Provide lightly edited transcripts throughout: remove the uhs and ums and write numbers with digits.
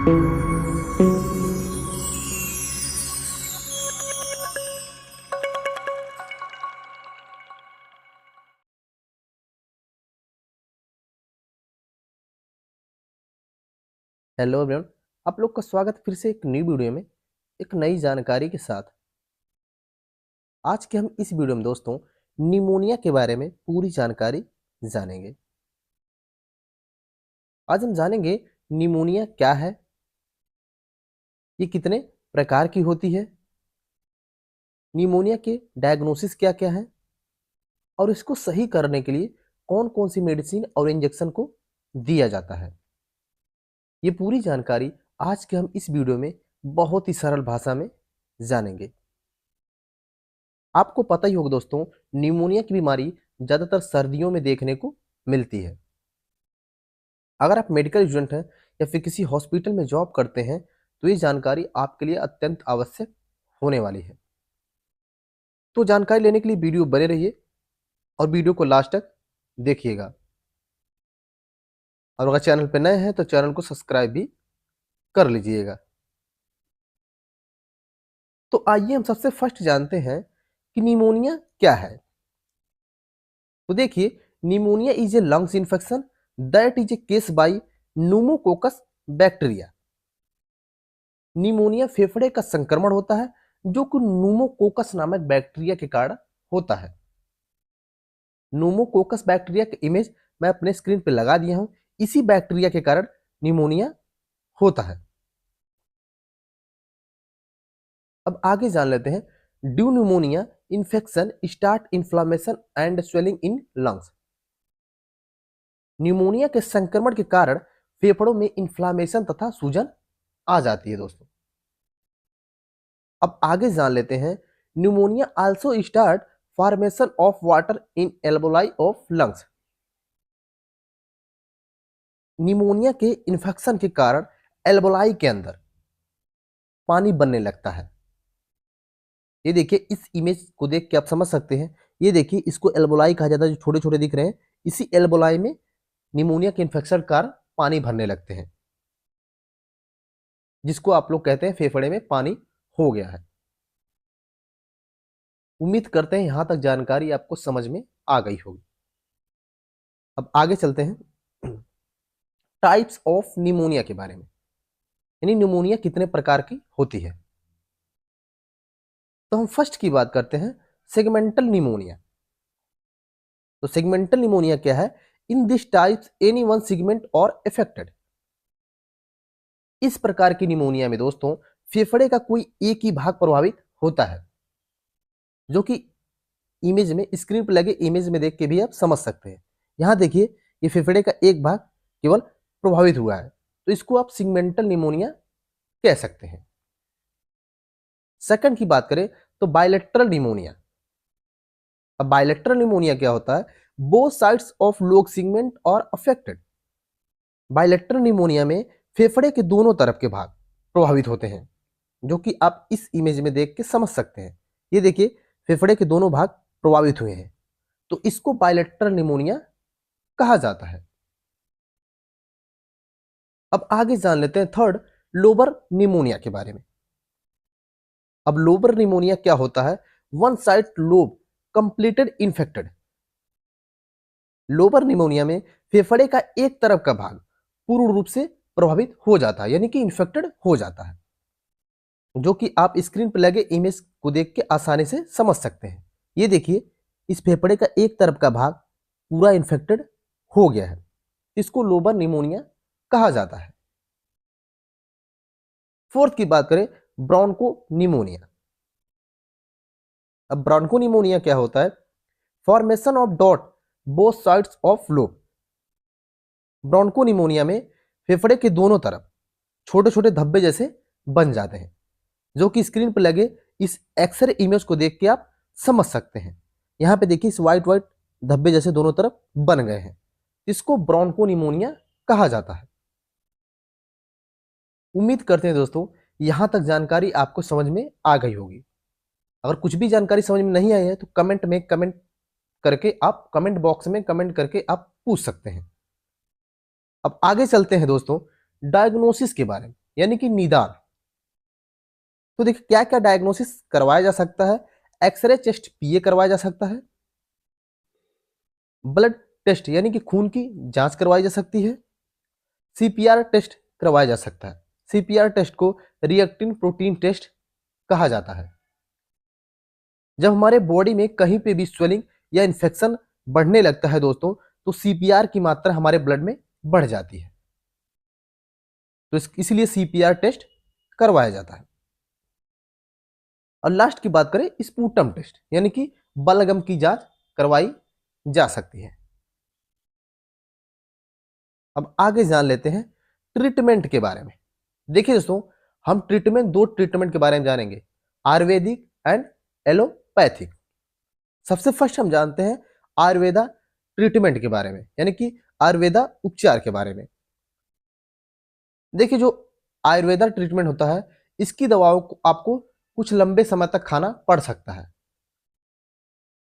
Hello everyone, आप लोग का स्वागत है फिर से एक न्यू वीडियो में एक नई जानकारी के साथ। आज के हम इस वीडियो में दोस्तों निमोनिया के बारे में पूरी जानकारी जानेंगे। आज हम जानेंगे निमोनिया क्या है, ये कितने प्रकार की होती है, निमोनिया के डायग्नोसिस क्या क्या है और इसको सही करने के लिए कौन कौन सी मेडिसिन और इंजेक्शन को दिया जाता है। ये पूरी जानकारी आज के हम इस वीडियो में बहुत ही सरल भाषा में जानेंगे। आपको पता ही होगा दोस्तों, निमोनिया की बीमारी ज़्यादातर सर्दियों में देखने को मिलती है। अगर आप मेडिकल स्टूडेंट हैं या फिर किसी हॉस्पिटल में जॉब करते हैं तो ये जानकारी आपके लिए अत्यंत आवश्यक होने वाली है। तो जानकारी लेने के लिए वीडियो बने रहिए और वीडियो को लास्ट तक देखिएगा। और अगर चैनल पर नए हैं तो चैनल को सब्सक्राइब भी कर लीजिएगा। तो आइए हम सबसे फर्स्ट जानते हैं कि निमोनिया क्या है। तो देखिए, pneumonia is a lungs infection that is a case by pneumococcus bacteria. Pneumonia फेफड़े का संक्रमण होता है जो कि न्यूमोकोकस नामक बैक्टीरिया के कारण होता है। न्यूमोकोकस बैक्टीरिया की इमेज मैं अपने स्क्रीन पर लगा दिया हूं। इसी बैक्टीरिया के कारण निमोनिया होता है। अब आगे जान लेते हैं। Due pneumonia infection start inflammation and swelling in lungs. Pneumonia के संक्रमण के कारण फेफड़ों में इन्फ्लामेशन तथा सूजन आ जाती है दोस्तों। अब आगे जान लेते हैं। Pneumonia also start formation of water in alveoli of lungs. Pneumonia के इन्फेक्शन के कारण एल्वेओलाई के अंदर पानी बनने लगता है। ये देखिए, इस इमेज को देख के आप समझ सकते हैं। ये देखिए, इसको एल्वेओलाई कहा जाता है, जो छोटे छोटे दिख रहे हैं। इसी एल्वेओलाई में निमोनिया के इन्फेक्शन के कारण पानी भरने लगते हैं, जिसको आप लोग कहते हैं फेफड़े में पानी हो गया है। उम्मीद करते हैं यहां तक जानकारी आपको समझ में आ गई होगी। अब आगे चलते हैं टाइप्स ऑफ निमोनिया के बारे में, यानी निमोनिया कितने प्रकार की होती है। तो हम फर्स्ट की बात करते हैं, सेगमेंटल निमोनिया। तो सेगमेंटल निमोनिया क्या है? In this types any one segment और अफेक्टेड। इस प्रकार की निमोनिया में दोस्तों फेफड़े का कोई एक ही भाग प्रभावित होता है, जो कि इमेज में, स्क्रीन पर लगे इमेज में देख के भी आप समझ सकते हैं। यहां देखिए, ये फेफड़े का एक भाग केवल प्रभावित हुआ है, तो इसको आप सेगमेंटल निमोनिया कह सकते हैं। सेकंड की बात करें तो बायलेटरल निमोनिया। अब बायलेटरल निमोनिया क्या होता है? बोथ साइड्स ऑफ लोग सेगमेंट और अफेक्टेड। बायलेटरल निमोनिया में फेफड़े के दोनों तरफ के भाग प्रभावित होते हैं, जो कि आप इस इमेज में देख के समझ सकते हैं। ये देखिए, फेफड़े के दोनों भाग प्रभावित हुए हैं, तो इसको बायलेटरल निमोनिया कहा जाता है। अब आगे जान लेते हैं थर्ड, लोबर निमोनिया के बारे में। अब लोबर निमोनिया क्या होता है? One side lobe completed infected. Lobar pneumonia में फेफड़े का एक तरफ का भाग पूर्ण रूप से प्रभावित हो जाता है, यानी कि इन्फेक्टेड हो जाता है, जो कि आप स्क्रीन पर लगे इमेज को देख के आसानी से समझ सकते हैं। ये देखिए, इस फेफड़े का एक तरफ का भाग पूरा इन्फेक्टेड हो गया है, इसको लोबर निमोनिया कहा जाता है। फोर्थ की बात करें, ब्रोंको निमोनिया। अब ब्रोंको निमोनिया क्या होता है? Formation of dot both sides of lobe. Bronchopneumonia में फेफड़े के दोनों तरफ छोटे छोटे धब्बे जैसे बन जाते हैं, जो कि स्क्रीन पर लगे इस एक्सरे इमेज को देख के आप समझ सकते हैं। यहां पे देखिए, इस व्हाइट व्हाइट धब्बे जैसे दोनों तरफ बन गए हैं, इसको ब्रोंको निमोनिया कहा जाता है। उम्मीद करते हैं दोस्तों यहां तक जानकारी आपको समझ में आ गई होगी। अगर कुछ भी जानकारी समझ में नहीं आई है तो कमेंट करके आप कमेंट बॉक्स में कमेंट करके आप पूछ सकते हैं। अब आगे चलते हैं दोस्तों डायग्नोसिस के बारे में, यानी कि निदान। तो देखिए क्या क्या डायग्नोसिस करवाया जा सकता है। एक्सरे चेस्ट पीए करवाया जा सकता है, ब्लड टेस्ट यानी कि खून की जांच करवाई जा सकती है, सीपीआर टेस्ट करवाया जा सकता है। सीपीआर टेस्ट को रिएक्टिन प्रोटीन टेस्ट कहा जाता है। जब हमारे बॉडी में कहीं पे भी स्वेलिंग या इन्फेक्शन बढ़ने लगता है दोस्तों, तो सीपीआर की मात्रा हमारे ब्लड में बढ़ जाती है, तो इसलिए सीपीआर टेस्ट करवाया जाता है। और लास्ट की बात करें, स्पूटम टेस्ट यानी कि बलगम की जांच करवाई जा सकती है। अब आगे जान लेते हैं ट्रीटमेंट के बारे में। देखिए दोस्तों, हम दो ट्रीटमेंट के बारे में जानेंगे, आयुर्वेदिक एंड एलोपैथिक। सबसे फर्स्ट हम जानते हैं आयुर्वेदा ट्रीटमेंट के बारे में, यानी कि आयुर्वेदा उपचार के बारे में। देखिए जो आयुर्वेदा ट्रीटमेंट होता है, इसकी दवाओं को आपको कुछ लंबे समय तक खाना पड़ सकता है।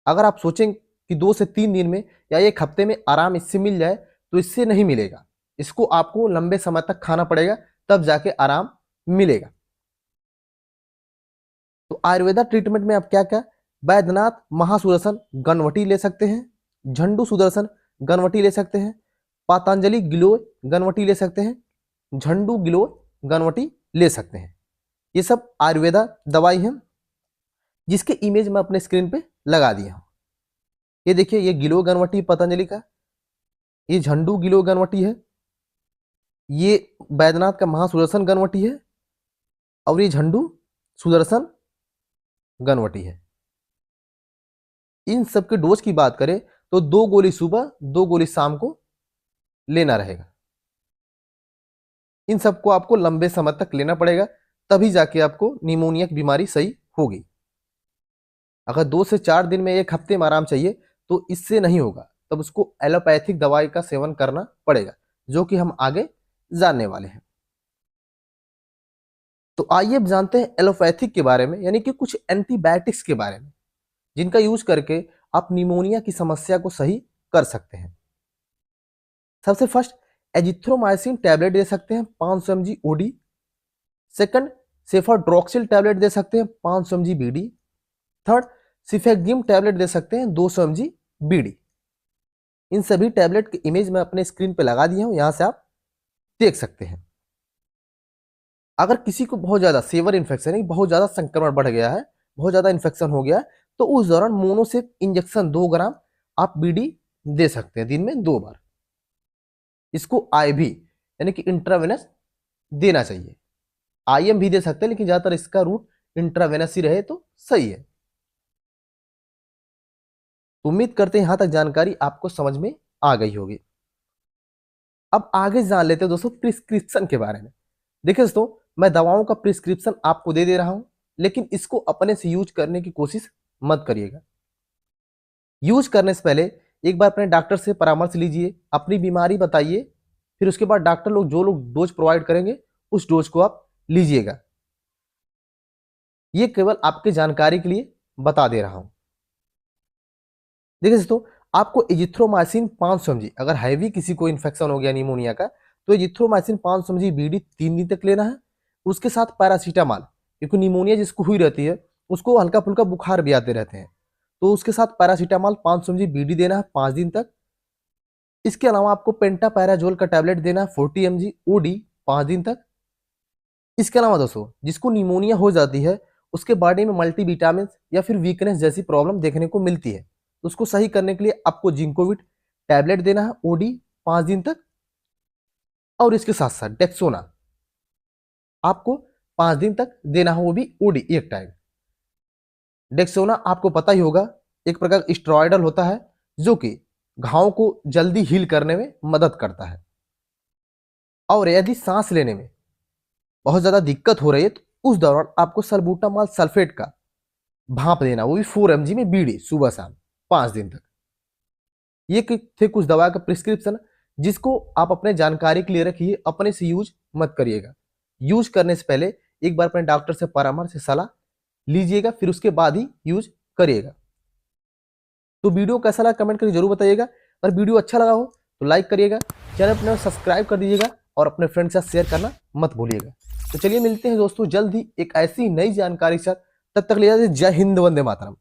अगर आप सोचें कि 2 से 3 दिन में या 1 हफ्ते में आराम इससे मिल जाए, तो इससे नहीं मिलेगा। इसको आपको लंबे समय तक खाना पड़ेगा, तब जाके आराम मिलेगा। तो आयुर्वेदा ट्रीटमेंट में आप क्या क्या, वैद्यनाथ महासुदर्शन गणवटी ले सकते हैं, झंडू सुदर्शन गणवटी ले सकते हैं, पतंजलि गिलोय गणवटी ले सकते हैं, झंडू गिलोय गणवटी ले सकते हैं। ये सब आयुर्वेदा दवाई हैं, जिसके इमेज मैं अपने स्क्रीन पे लगा दिया हूं। ये देखिए, ये गिलोय गणवटी पतंजलि का, ये झंडू गिलोय गणवटी है, ये वैद्यनाथ का महासुदर्शन गणवटी है, और ये झंडू सुदर्शन गणवटी है। इन सब के डोज की बात करें तो 2 गोली सुबह 2 गोली शाम को लेना रहेगा। इन सबको आपको लंबे समय तक लेना पड़ेगा, तभी जाके आपको निमोनिया की बीमारी सही होगी। अगर 2 से 4 दिन में 1 हफ्ते में आराम चाहिए तो इससे नहीं होगा, तब उसको एलोपैथिक दवाई का सेवन करना पड़ेगा, जो कि हम आगे जानने वाले हैं। तो आइए अब जानते हैं एलोपैथिक के बारे में, यानी कि कुछ एंटीबायोटिक्स के बारे में, जिनका यूज करके आप निमोनिया की समस्या को सही कर सकते हैं। सबसे फर्स्ट, एजिथ्रोमाइसिन टैबलेट दे सकते हैं 500 mg OD. Second, cefadroxil tablet दे सकते हैं 500 mg BD. Third, cefixime tablet दे सकते हैं 200 mg बीडी। इन सभी टैबलेट की इमेज मैं अपने स्क्रीन पे लगा दिया हूं, यहां से आप देख सकते हैं। अगर किसी को बहुत ज्यादा सीवर इन्फेक्शन, बहुत ज्यादा संक्रमण बढ़ गया है, बहुत ज्यादा इन्फेक्शन हो गया है, तो उस दौरान मोनोसेप इंजेक्शन 2 ग्राम आप बीडी दे सकते हैं दिन में 2 बार। इसको आईवी यानी कि इंट्रावेनस देना चाहिए। आईएम भी दे सकते हैं, लेकिन ज्यादातर इसका रूट इंट्रावेनस ही रहे तो सही है। उम्मीद करते हैं यहां तक जानकारी आपको समझ में आ गई होगी। अब आगे जान लेते हैं दोस्तों प्रिस्क्रिप्शन के बारे में। देखिए दोस्तों, मैं दवाओं का प्रिस्क्रिप्शन आपको दे रहा हूं, लेकिन इसको अपने से यूज करने की कोशिश मत करिएगा। यूज करने से पहले एक बार अपने डॉक्टर से परामर्श लीजिए, अपनी बीमारी बताइए, फिर उसके बाद डॉक्टर लोग जो लोग डोज प्रोवाइड करेंगे उस डोज को आप लीजिएगा। ये केवल आपके जानकारी के लिए बता दे रहा हूं। देखिए दोस्तों, आपको एजिथ्रोमाइसिन 500 mg, अगर हैवी किसी को इन्फेक्शन हो गया निमोनिया का, तो एजिथ्रोमाइसिन 500 mg बीडी 3 दिन तक लेना है। उसके साथ पैरासीटामॉल, क्योंकि निमोनिया जिसको हुई रहती है उसको हल्का फुल्का बुखार भी आते रहते हैं, तो उसके साथ पैरासीटामॉल 500 mg बीडी देना है 5 दिन तक। इसके अलावा आपको पेंटापैराजोल का टैबलेट देना है 40 mg ओडी 5 दिन तक। इसके अलावा दोस्तों, जिसको निमोनिया हो जाती है उसके बॉडी में मल्टीविटामिन या फिर वीकनेस जैसी प्रॉब्लम देखने को मिलती है, तो उसको सही करने के लिए आपको जिंकोविट टैबलेट देना है ओडी 5 दिन तक। और इसके साथ साथ डेक्सोना आपको 5 दिन तक देना है, वो भी ओडी एक टाइम। डेक्सोना आपको पता ही होगा, एक प्रकार का स्टेरॉयडल होता है, जो कि घावों को जल्दी हील करने में मदद करता है। और यदि सांस लेने में बहुत ज्यादा दिक्कत हो रही है, तो उस दौरान आपको सल्बूटामॉल सल्फेट का भाप देना, वो भी 4 mg में बीडी सुबह शाम 5 दिन तक। ये थे कुछ दवा का प्रिस्क्रिप्शन, जिसको आप अपने जानकारी के लिए रखिए, अपने से यूज मत करिएगा। यूज करने से पहले एक बार अपने डॉक्टर से परामर्श से सलाह लीजिएगा, फिर उसके बाद ही यूज करिएगा। तो वीडियो कैसा लगा कमेंट करके जरूर बताइएगा। अगर वीडियो अच्छा लगा हो तो लाइक करिएगा, चैनल अपने सब्सक्राइब कर दीजिएगा और अपने फ्रेंड के साथ शेयर करना मत भूलिएगा। तो चलिए मिलते हैं दोस्तों जल्द ही एक ऐसी नई जानकारी के साथ। तब तक ले जय हिंद, वंदे मातरम।